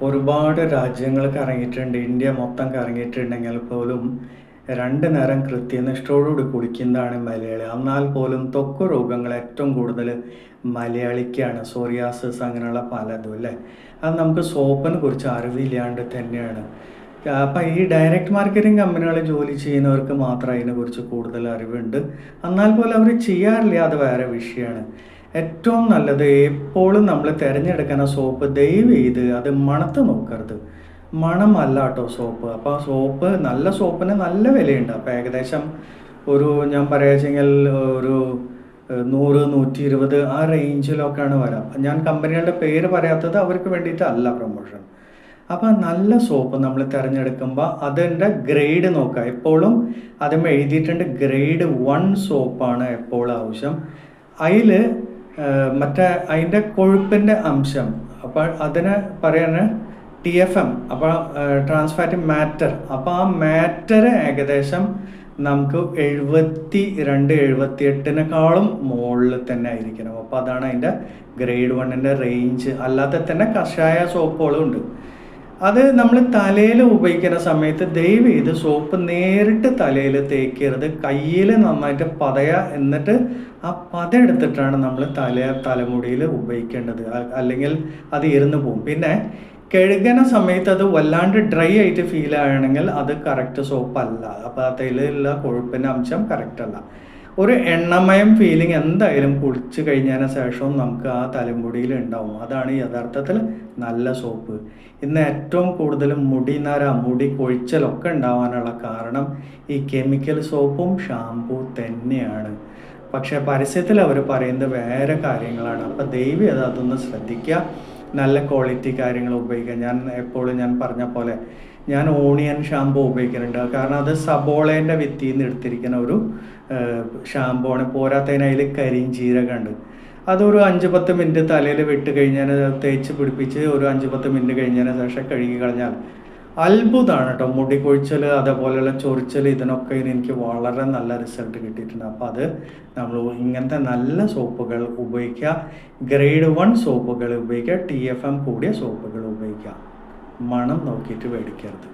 ഒരുപാട് രാജ്യങ്ങൾ കറങ്ങിയിട്ടുണ്ട്. ഇന്ത്യ മൊത്തം കറങ്ങിയിട്ടുണ്ടെങ്കിൽ പോലും 2 നേരം കൃത്യനിഷ്ഠയോടുകൂടി കുളിക്കുന്നതാണ് മലയാളി. എന്നാൽ പോലും ത്വക്ക് രോഗങ്ങൾ ഏറ്റവും കൂടുതൽ മലയാളിക്കാണ്. സോറിയാസിസ് അങ്ങനെയുള്ള പലതും അല്ലേ. അത് നമുക്ക് സോപ്പിനെ കുറിച്ച് അറിവില്ലാണ്ട് തന്നെയാണ്. അപ്പം ഈ ഡയറക്റ്റ് മാർക്കറ്റിംഗ് കമ്പനികളിൽ ജോലി ചെയ്യുന്നവർക്ക് മാത്രം അതിനെക്കുറിച്ച് കൂടുതൽ അറിവുണ്ട്. എന്നാൽ പോലും അവർ ചെയ്യാറില്ല, അത് വേറെ വിഷയമാണ്. ഏറ്റവും നല്ലത് എപ്പോഴും നമ്മൾ തിരഞ്ഞെടുക്കുന്ന സോപ്പ് ദയവ് ചെയ്ത് അത് മണത്ത് നോക്കരുത്. മണമല്ല കേട്ടോ സോപ്പ്. അപ്പോൾ സോപ്പ് നല്ല സോപ്പിന് നല്ല വിലയുണ്ട്. അപ്പോൾ ഏകദേശം ഞാൻ പറയുകയെങ്കിൽ ഒരു 100-120 ആ റേഞ്ചിലൊക്കെയാണ് വരാം. ഞാൻ കമ്പനികളുടെ പേര് പറയാത്തത് അവർക്ക് വേണ്ടിയിട്ടല്ല പ്രൊമോഷൻ. അപ്പോൾ നല്ല സോപ്പ് നമ്മൾ തിരഞ്ഞെടുക്കുമ്പോൾ അതിൻ്റെ ഗ്രേഡ് നോക്കുക. എപ്പോഴും അതും എഴുതിയിട്ടുണ്ട് ഗ്രേഡ് 1 സോപ്പാണ് എപ്പോഴും ആവശ്യം. അതിൽ മറ്റേ അതിൻ്റെ കൊഴുപ്പിൻ്റെ അംശം, അപ്പോൾ അതിന് പറയുന്നത് TFM, അപ്പോൾ ട്രാൻസ് ഫാറ്റി മാറ്റർ. അപ്പോൾ ആ മാറ്റർ ഏകദേശം നമുക്ക് 72-78 മുകളിൽ തന്നെ ആയിരിക്കണം. അപ്പോൾ അതാണ് അതിൻ്റെ ഗ്രേഡ് 1ൻ്റെ റേഞ്ച്. അല്ലാതെ തന്നെ കഷായ സോപ്പുകളും ഉണ്ട്. അത് നമ്മൾ തലയിൽ ഉപയോഗിക്കുന്ന സമയത്ത് ദയവ് ചെയ്ത് സോപ്പ് നേരിട്ട് തലയിൽ തേക്കരുത്. കയ്യിൽ നന്നായിട്ട് എന്നിട്ട് ആ പത എടുത്തിട്ടാണ് നമ്മൾ തലമുടിയിൽ ഉപയോഗിക്കേണ്ടത്. അല്ലെങ്കിൽ അത് ഇരുന്ന് പോകും. പിന്നെ കഴുകുന്ന സമയത്ത് അത് വല്ലാണ്ട് ഡ്രൈ ആയിട്ട് ഫീൽ ആണെങ്കിൽ അത് കറക്റ്റ് സോപ്പല്ല. അപ്പോൾ ആ തലയിലുള്ള കൊഴുപ്പിൻ്റെ അംശം കറക്റ്റ് അല്ല. ഒരു എണ്ണമയം ഫീലിംഗ് എന്തായാലും കുളിച്ച് കഴിഞ്ഞതിന് ശേഷവും നമുക്ക് ആ തലമുടിയിൽ ഉണ്ടാവും. അതാണ് യഥാർത്ഥത്തിൽ നല്ല സോപ്പ്. ഇന്ന് ഏറ്റവും കൂടുതൽ മുടി കൊഴിച്ചലൊക്കെ ഉണ്ടാവാനുള്ള കാരണം ഈ കെമിക്കൽ സോപ്പും ഷാമ്പൂ തന്നെയാണ്. പക്ഷേ പരസ്യത്തിൽ അവർ പറയുന്നത് വേറെ കാര്യങ്ങളാണ്. അപ്പോൾ ദയവ് അതൊന്ന് ശ്രദ്ധിക്കുക. നല്ല ക്വാളിറ്റി കാര്യങ്ങൾ ഉപയോഗിക്കുക. ഞാൻ പറഞ്ഞ പോലെ ഞാൻ ഓണിയൻ ഷാമ്പൂ ഉപയോഗിക്കുന്നുണ്ട്. കാരണം അത് സബോളേൻ്റെ വിത്തിയിൽ നിന്ന് എടുത്തിരിക്കുന്ന ഒരു ഷാമ്പൂ ആണ്. പോരാത്തതിന് അതിൽ കരിഞ്ചീരകം ഉണ്ട്. അതൊരു 5-10 മിനിറ്റ് തലയിൽ വിട്ട് കഴിഞ്ഞാൽ തേച്ച് പിടിപ്പിച്ച് ഒരു 5-10 മിനിറ്റ് കഴിഞ്ഞതിന് ശേഷം കഴുകി കളഞ്ഞാൽ അത്ഭുതമാണ് കേട്ടോ. മുടി കൊഴിച്ചൽ അതേപോലെയുള്ള ചൊറിച്ചൽ ഇതിനൊക്കെ എനിക്ക് വളരെ നല്ല റിസൾട്ട് കിട്ടിയിട്ടുണ്ട്. അപ്പോൾ അത് നമ്മൾ ഇങ്ങനത്തെ നല്ല സോപ്പുകൾ ഉപയോഗിക്കുക. ഗ്രേഡ് 1 സോപ്പുകൾ ഉപയോഗിക്കുക. TFM കൂടിയ സോപ്പുകൾ ഉപയോഗിക്കുക. മണം നോക്കിയിട്ട് മേടിക്കരുത്.